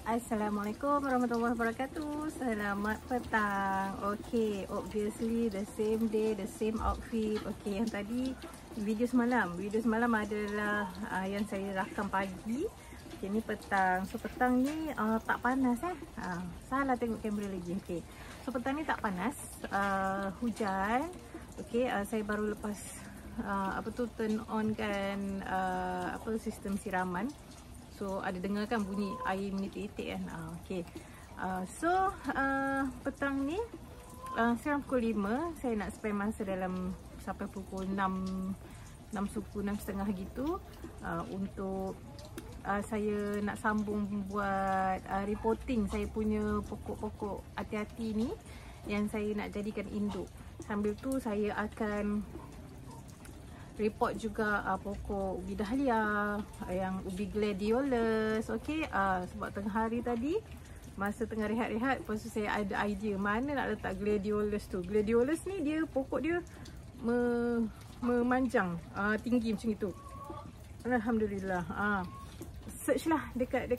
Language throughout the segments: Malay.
Assalamualaikum warahmatullahi wabarakatuh. Selamat petang. Okay, obviously the same day, the same outfit. Okay, yang tadi video semalam adalah yang saya rakam pagi. Okay, ni petang. So petang ni tak panas salah tengok kamera lagi. Okay, so petang ni tak panas, hujan. Okay, saya baru lepas turn on kan sistem siraman. So ada dengar kan bunyi air menitik-nitik kan. Okay. Petang ni sekarang pukul 5. Saya nak spend masa dalam sampai pukul 6 suku 6.30 gitu untuk saya nak sambung buat reporting saya punya pokok-pokok hati-hati ni yang saya nak jadikan induk. Sambil tu saya akan report juga pokok ubi dahlia, yang ubi gladiolus. Okey, sebab tengah hari tadi masa tengah rehat-rehat, lepas tu saya ada idea mana nak letak gladiolus tu. Gladiolus ni dia pokok dia memanjang, tinggi macam itu. Alhamdulillah. Search lah dekat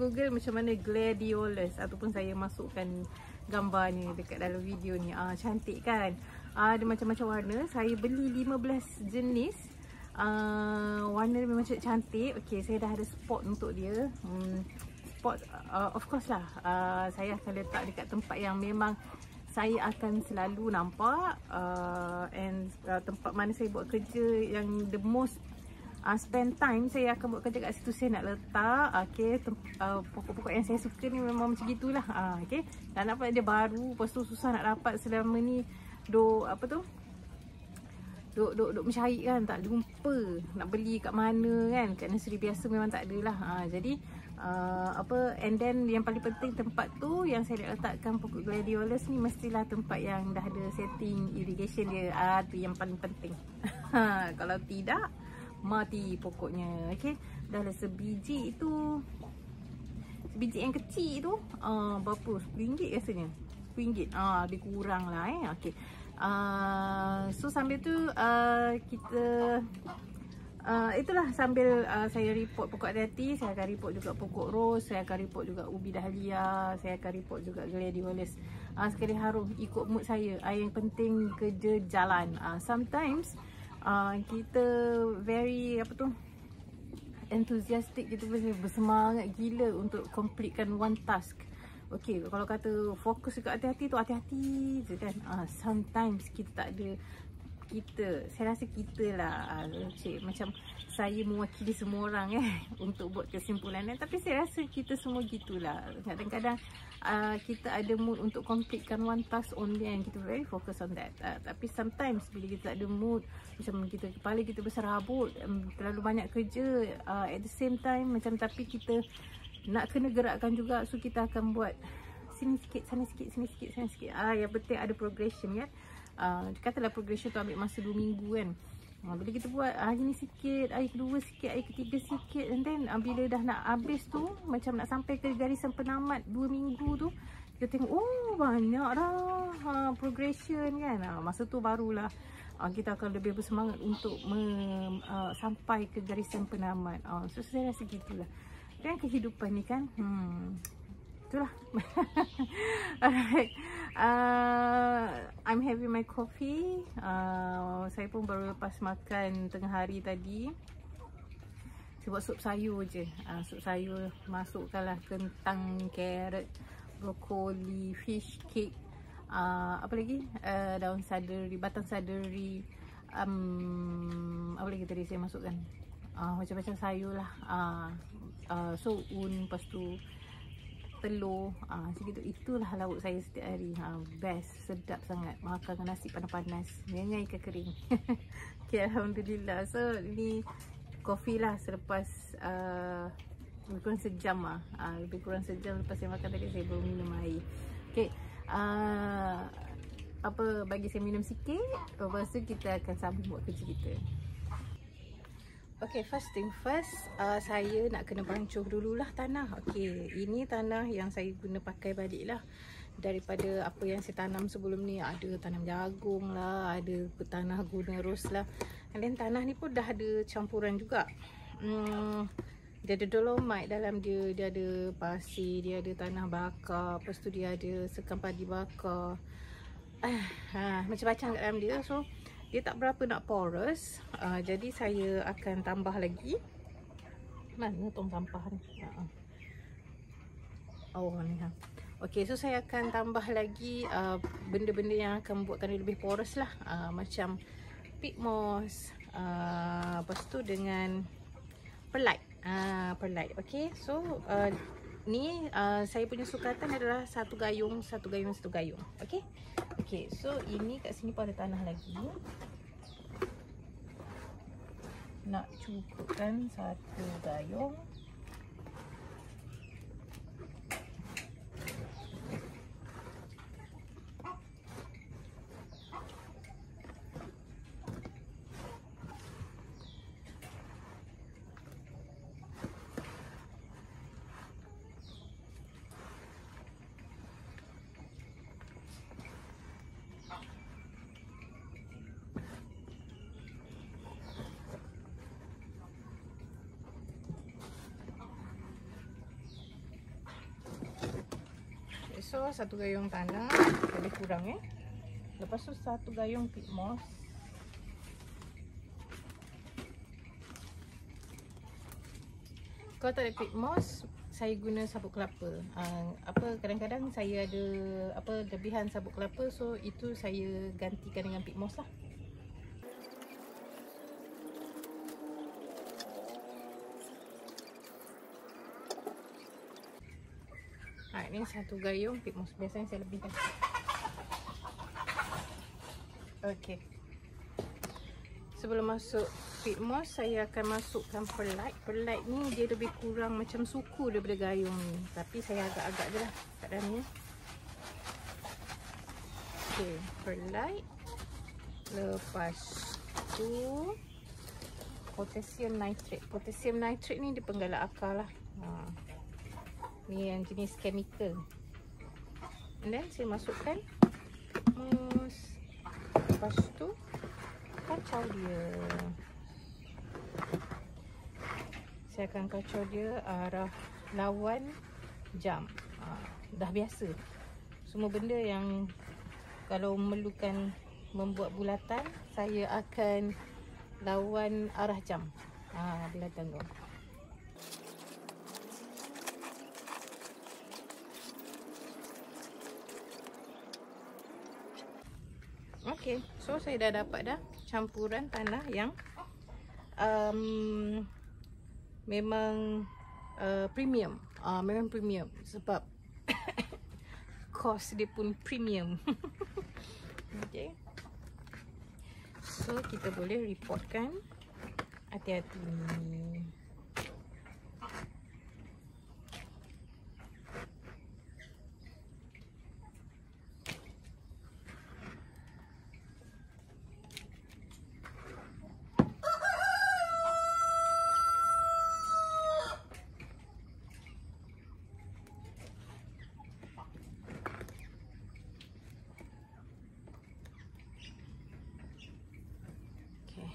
Google macam mana gladiolus, ataupun saya masukkan gambarnya dekat dalam video ni. Cantik kan? Ada macam-macam warna. Saya beli 15 jenis. Warna dia memang cantik. Okay, saya dah ada spot untuk dia. Spot of course lah, saya akan letak dekat tempat yang memang saya akan selalu nampak, and tempat mana saya buat kerja yang the most spend time, saya akan buat kerja kat situ. Saya nak letak pokok-pokok yang saya suka ni memang macam gitulah. Okay, dan nampak dia baru. Lepas tu susah nak dapat selama ni. Duk mencari kan, tak jumpa nak beli kat mana kan. Kat nursery biasa memang tak ada lah. Jadi and then yang paling penting, tempat tu yang saya nak letakkan pokok gladiolus ni mestilah tempat yang dah ada setting irrigation dia. Tu yang paling penting. Kalau tidak, mati pokoknya. Okay, dah lah sebiji itu, sebiji yang kecil tu berapa? RM10 rasanya. RM10. Dia kurang lah Okay. So sambil tu kita itulah, sambil saya report pokok hati-hati, saya akan report juga pokok rose, saya akan report juga ubi dahlia, saya akan report juga gladiolus. Sekali harum ikut mood saya. Yang penting kerja jalan. Sometimes kita very enthusiastic, kita bersemangat gila untuk completekan one task. Okay, kalau kata fokus dekat hati-hati tu, hati-hati je kan. Sometimes kita tak ada, saya rasa kita lah, macam saya mewakili semua orang untuk buat kesimpulan. Tapi saya rasa kita semua gitulah. Kadang-kadang kita ada mood untuk completekan one task only and kita very focus on that. Tapi sometimes bila kita tak ada mood, macam kita, kepala kita berserabut, terlalu banyak kerja at the same time, tapi kita nak kena gerakkan juga. So kita akan buat sini sikit, sana sikit, sini sikit, sana sikit. Yang penting ada progression kan. Katalah progression tu ambil masa 2 minggu kan. Bila kita buat hari ni sikit, hari kedua sikit, hari ketiga sikit, and then bila dah nak habis tu, macam nak sampai ke garisan penamat 2 minggu tu, kita tengok banyak dah progression kan. Masa tu barulah kita akan lebih bersemangat untuk sampai ke garisan penamat. So saya rasa gitulah kan kehidupan ni kan. Itulah. Alright. I'm having my coffee. Saya pun baru lepas makan tengah hari tadi. Saya buat sup sayur je. Sup sayur masukkanlah kentang, carrot, brokoli, fish cake, apa lagi? Daun seledri, batang seledri. Apa lagi tadi saya masukkan? Macam-macam sayur lah. Soun, lepas tu telur, segitu. Itulah lauk saya setiap hari. Best, sedap sangat. Makan dengan nasi panas-panas, nyai ikan kering. Okay, Alhamdulillah. So ni kopi lah selepas lebih kurang sejam lah. Lebih kurang sejam lepas saya makan tadi, saya baru minum air. Okay, bagi saya minum sikit, lepas tu kita akan sambung buat kerja kita. Okay, first thing first, saya nak kena bancuh dululah tanah. Okay, ini tanah yang saya guna pakai balik lah. Daripada apa yang saya tanam sebelum ni, ada tanam jagung lah, ada tanah guna ros lah. And then tanah ni pun dah ada campuran juga. Dia ada dolomite dalam dia, dia ada pasir, dia ada tanah bakar, lepas tu dia ada sekam padi bakar. Macam-macam kat dalam dia. So dia tak berapa nak porous. Jadi saya akan tambah lagi. Mana tong sampah ni? Oh ni ha. Okey, so saya akan tambah lagi benda-benda yang akan buatkan dia lebih porous lah. Macam peat moss, lepas tu dengan perlite. Perlite. Okey, so ni saya punya sukatan adalah satu gayung. Okey. Okey, so ini kat sini pun ada tanah lagi. Nak cukupkan satu gayung. So satu gayung tanah lebih kurang Lepas tu satu gayung peat moss. Kalau tak ada peat moss, saya guna sabut kelapa. Kadang-kadang saya ada lebihan sabut kelapa, so itu saya gantikan dengan peat moss lah. Ni satu gayung peat moss. Biasanya saya lebihkan. Okey. Sebelum masuk peat moss, saya akan masukkan perlite. Perlite ni dia lebih kurang macam suku daripada gayung ni. Tapi saya agak-agak je lah kat dalamnya. Okey, perlite. Lepas tu potassium nitrate. Potassium nitrate ni dia penggalak akar lah. Ni yang jenis chemical. And then saya masukkan moss. Lepas tu kacau dia. Saya akan kacau dia arah lawan jam. Dah biasa. Semua benda yang kalau memerlukan membuat bulatan, saya akan lawan arah jam. Bulatan tu. Okey, so saya dah dapat dah campuran tanah yang memang premium. Memang premium sebab kos dia pun premium. Okey. So kita boleh reportkan. Hati-hati.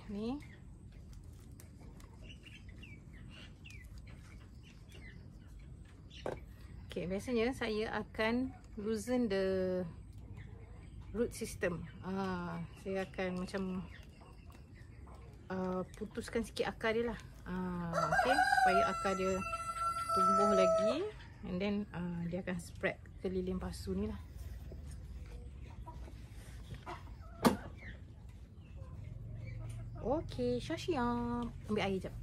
Ni okay, biasanya saya akan loosen the root system. Saya akan macam putuskan sikit akar dia lah. Okay, supaya akar dia tumbuh lagi, and then dia akan spread ke lilin pasu ni lah. Okey, siap. Ambil air jap.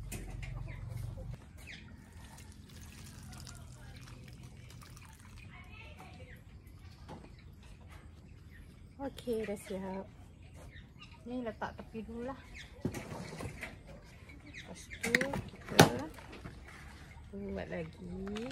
Okey, dah siap. Ni letak tepi dulu lah. Lepas tu kita buat lagi.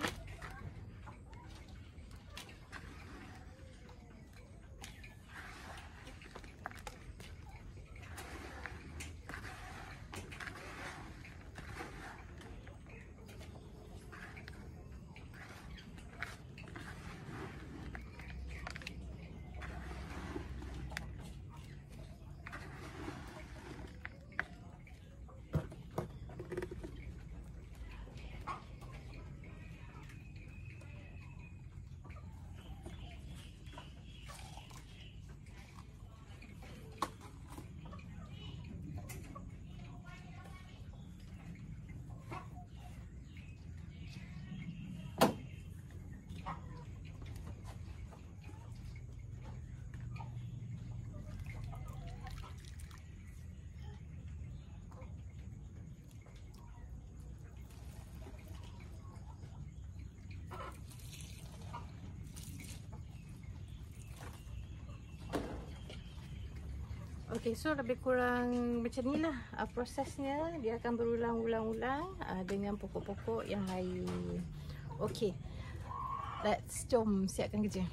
Okay, so lebih kurang macam ni lah prosesnya. Dia akan berulang-ulang-ulang dengan pokok-pokok yang lain. Okay, jom siapkan kerja.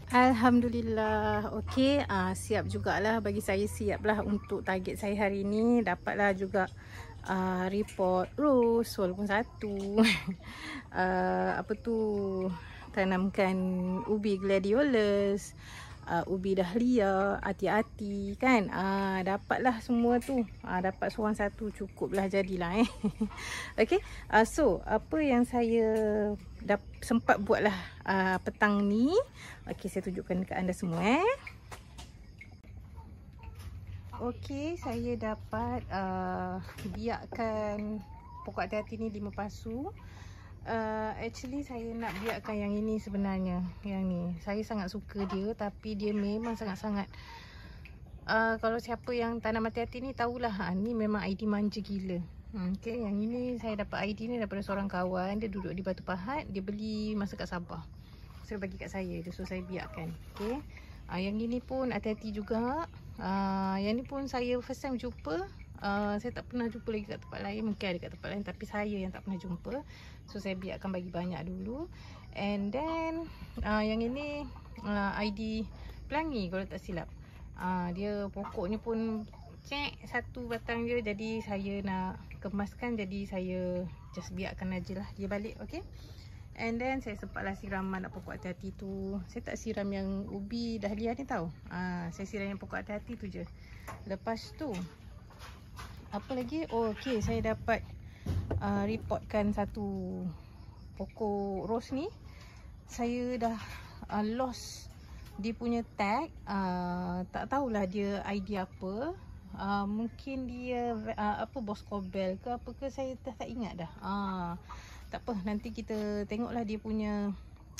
Alhamdulillah. Okey, siap jugalah, bagi saya siaplah untuk target saya hari ni. Dapatlah juga report rose walaupun satu. Apa tu, tanamkan ubi gladiolus, ubi dahlia, hati-hati kan. Dapatlah semua tu. Dapat seorang satu cukuplah, jadilah okey. So apa yang saya sempat buatlah petang ni. Okey, saya tunjukkan dekat anda semua Okey, saya dapat biakkan pokok hati-hati ni 5 pasu. Actually saya nak biakkan yang ini sebenarnya. Yang ni saya sangat suka dia, tapi dia memang sangat-sangat kalau siapa yang tanam hati-hati ni tahulah, ni memang ID manja gila. Okey, yang ini saya dapat ID ni daripada seorang kawan. Dia duduk di Batu Pahat, dia beli masa kat Sabah. So bagi kat saya, dia suruh saya biakkan. Okey. Yang ini pun hati-hati juga. Yang ni pun saya first time jumpa. Saya tak pernah jumpa lagi kat tempat lain. Mungkin ada kat tempat lain, tapi saya yang tak pernah jumpa. So saya biarkan bagi banyak dulu. And then yang ini ID pelangi kalau tak silap. Dia pokoknya pun satu batang dia. Jadi saya nak kemaskan, jadi saya just biarkan aja lah dia balik. Okay. And then saya sempatlah siram anak pokok hati-hati tu. Saya tak siram yang ubi dahlia ni tau. Saya siram yang pokok hati-hati tu je. Lepas tu apa lagi? Oh okey, saya dapat reportkan satu pokok rose ni. Saya dah lost dia punya tag. Tak tahulah dia ID apa. Mungkin dia apa, Boscobel ke apa ke, saya tak ingat dah. Tak apa, nanti kita tengoklah dia punya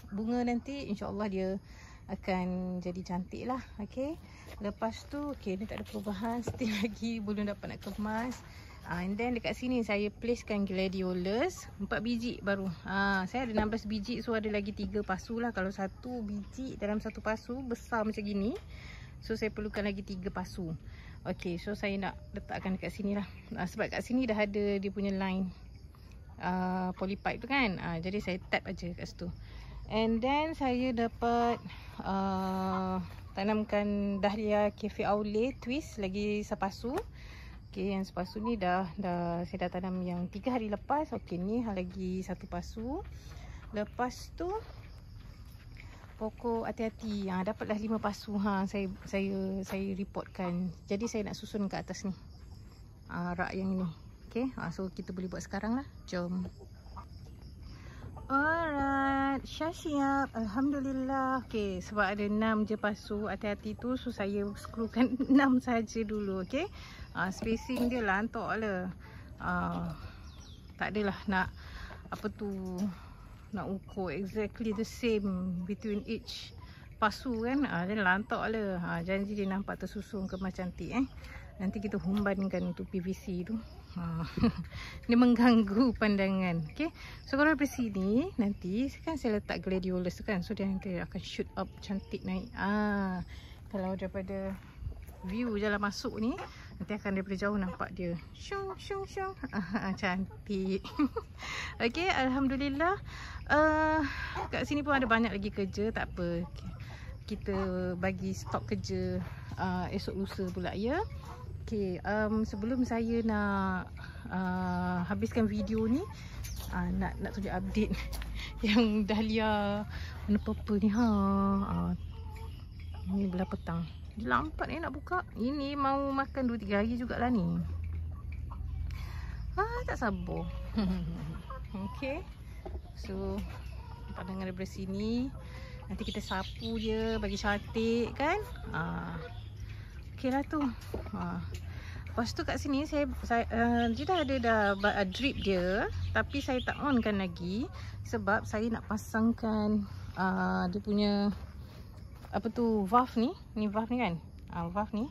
bunga nanti. InsyaAllah dia akan jadi cantik lah. Okay. Lepas tu, okay, ni tak ada perubahan. Still lagi belum dapat nak kemas. And then dekat sini saya placekan gladiolus 4 biji baru. Saya ada 16 biji, so ada lagi 3 pasu lah. Kalau satu biji dalam satu pasu besar macam gini, so saya perlukan lagi 3 pasu. Okay, so saya nak letakkan dekat sini lah. Sebab kat sini dah ada dia punya line polypipe tu kan. Jadi saya tap aja kat situ. And then saya dapat tanamkan dahlia cafe aule twist lagi sepasu. Okay, yang sepasu ni dah saya dah tanam yang 3 hari lepas. Okay, ni lagi satu pasu. Lepas tu pokok hati-hati, dapatlah 5 pasu. Saya reportkan. Jadi saya nak susun kat atas ni rak yang ni. Okay, so kita boleh buat sekarang lah. Jom. Alright, siap. Alhamdulillah. Okay, sebab ada 6 je pasu hati-hati tu, so saya skrukan 6 saja dulu. Okay, spacing dia lantok lah. Tak adalah nak apa tu, nak ukur exactly the same between each pasu kan. Dia lantok lah. Janji dia nampak tersusun kemas cantik. Nanti kita humbankan tu PVC tu. Dia mengganggu pandangan. Okay, so kalau dari sini nanti kan saya letak gladiolus tu kan, so dia nanti akan shoot up cantik naik. Kalau daripada view jalan masuk ni, nanti akan daripada jauh nampak dia syung syung syung. Cantik. Okay, Alhamdulillah. Kat sini pun ada banyak lagi kerja. Tak apa, kita bagi stok kerja esok lusa pula ya. Okay, sebelum saya nak habiskan video ni, nak tunjuk update yang dahlia warna purple ni. Ini belah petang. Dia lambat nak buka. Ini mau makan 2-3 hari jugalah ni. Tak sabar. Okay, so pandangan daripada sini. Nanti kita sapu je bagi cantik kan. Okay lah tu. Lepas tu kat sini saya dia dah ada drip dia, tapi saya tak on kan lagi sebab saya nak pasangkan dia punya apa tu, valve ni valve ni kan. Valve ni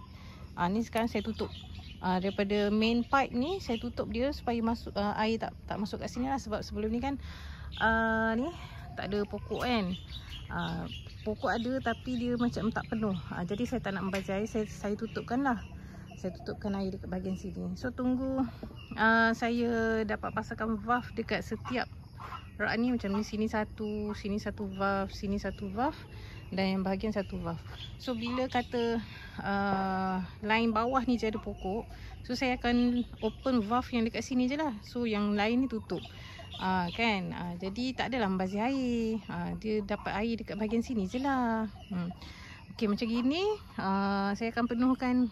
ni sekarang saya tutup. Daripada main pipe ni saya tutup dia supaya masuk air tak masuk kat sini lah. Sebab sebelum ni kan ni tak ada pokok kan. Pokok ada tapi dia macam tak penuh. Jadi saya tak nak membazir air, saya tutupkan lah. Saya tutupkan air dekat bahagian sini. So tunggu saya dapat pasangkan valve dekat setiap rak ni. Macam ni, sini satu valve, sini satu valve. dan yang bahagian satu valve. So bila kata line bawah ni je ada pokok, so saya akan open valve yang dekat sini je lah. So yang lain ni tutup. Kan, jadi tak adalah membazir air. Dia dapat air dekat bahagian sini je lah. Okey, macam gini saya akan penuhkan.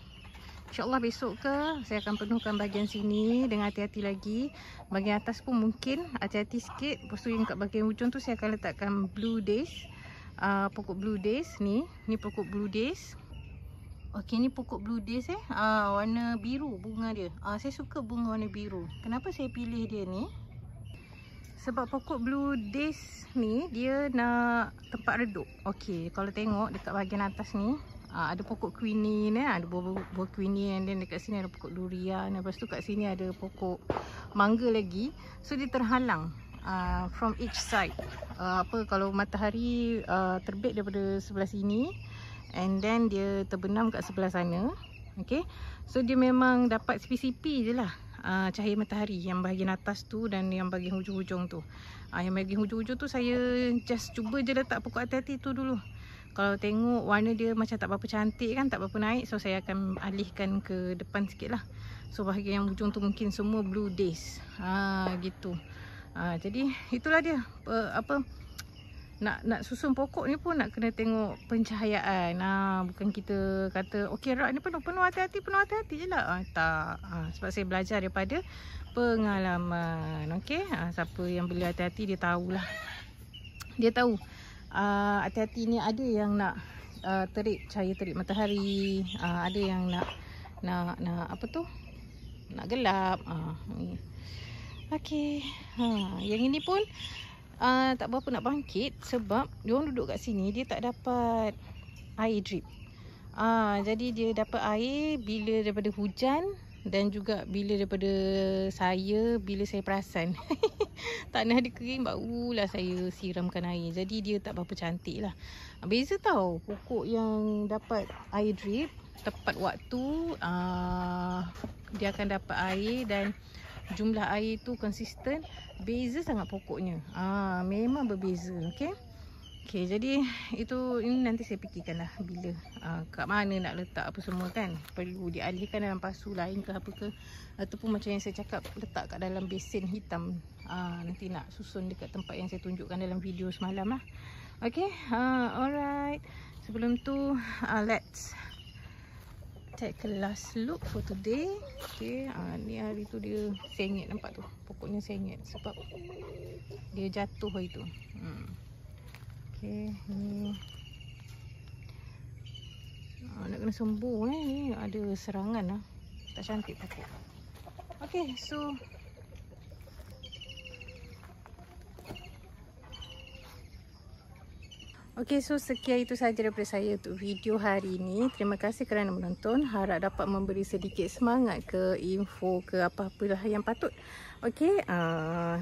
InsyaAllah besok ke saya akan penuhkan bahagian sini dengan hati-hati lagi. Bahagian atas pun mungkin hati-hati sikit. Lepas tu yang kat bahagian hujung tu saya akan letakkan blue days. Pokok blue days ni. Ni pokok blue days. Okey, ni pokok blue days warna biru bunga dia. Saya suka bunga warna biru. Kenapa saya pilih dia ni? Sebab pokok blue days ni dia nak tempat redup. Okey, kalau tengok dekat bahagian atas ni ada pokok quinine, ada buah quinine, dan dekat sini ada pokok durian. Lepas tu kat sini ada pokok mangga lagi. So dia terhalang from each side. Kalau matahari terbit daripada sebelah sini, and then dia terbenam kat sebelah sana. Okay, so dia memang dapat sipi-sipi je lah cahaya matahari yang bahagian atas tu dan yang bahagian hujung-hujung tu. Yang bahagian hujung-hujung tu saya just cuba je letak pokok hati-hati tu dulu. Kalau tengok warna dia macam tak berapa cantik kan, tak berapa naik, so saya akan alihkan ke depan sikit lah. So bahagian yang hujung tu mungkin semua blue days. Gitu. Jadi itulah dia. Nak susun pokok ni pun nak kena tengok pencahayaan. Bukan kita kata okey rak ni penuh hati-hati, je lah. Tak. Sebab saya belajar daripada pengalaman. Okey. Siapa yang beli hati-hati dia tahulah. Dia tahu. Hati-hati ni ada yang nak cahaya terik matahari, ada yang nak apa tu, nak gelap. Okey, yang ini pun tak berapa nak bangkit sebab dia orang duduk kat sini dia tak dapat air drip. Jadi dia dapat air bila daripada hujan dan juga bila daripada bila saya perasan tanah dia kering, barulah saya siramkan air. Jadi dia tak berapa cantik lah. Beza tau, pokok yang dapat air drip tepat waktu, dia akan dapat air dan jumlah air tu konsisten. Beza sangat pokoknya. Memang berbeza. Okay, jadi ini nanti saya fikirkan lah bila kat mana nak letak apa semua kan. Perlu dialihkan dalam pasu lain ke apa ke, ataupun macam yang saya cakap letak kat dalam besen hitam. Nanti nak susun dekat tempat yang saya tunjukkan dalam video semalam lah. Okay, alright. Sebelum tu let's take a last look for today. Okay, ni hari tu dia sengit, nampak tu pokoknya sengit sebab dia jatuh hari tu. Okay, ni nak kena sembuh ni, ada serangan lah, tak cantik pokok. Okay, so sekian itu sahaja daripada saya untuk video hari ini. Terima kasih kerana menonton. Harap dapat memberi sedikit semangat ke info ke apa-apalah yang patut. Okay,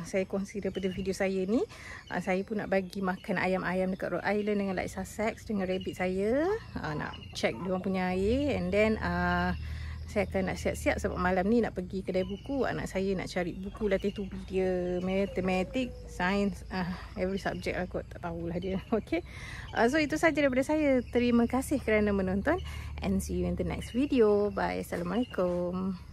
saya kongsi daripada video saya ni. Saya pun nak bagi makan ayam-ayam dekat Rhode Island dengan like Sussex dengan rabbit saya. Nak check diorang punya air, and then saya akan nak siap-siap sebab malam ni nak pergi kedai buku. Anak saya nak cari buku latih tubi dia, matematik, sains, every subject lah kot, tak tahulah dia. Okay, so itu sahaja daripada saya. Terima kasih kerana menonton and see you in the next video. Bye. Assalamualaikum.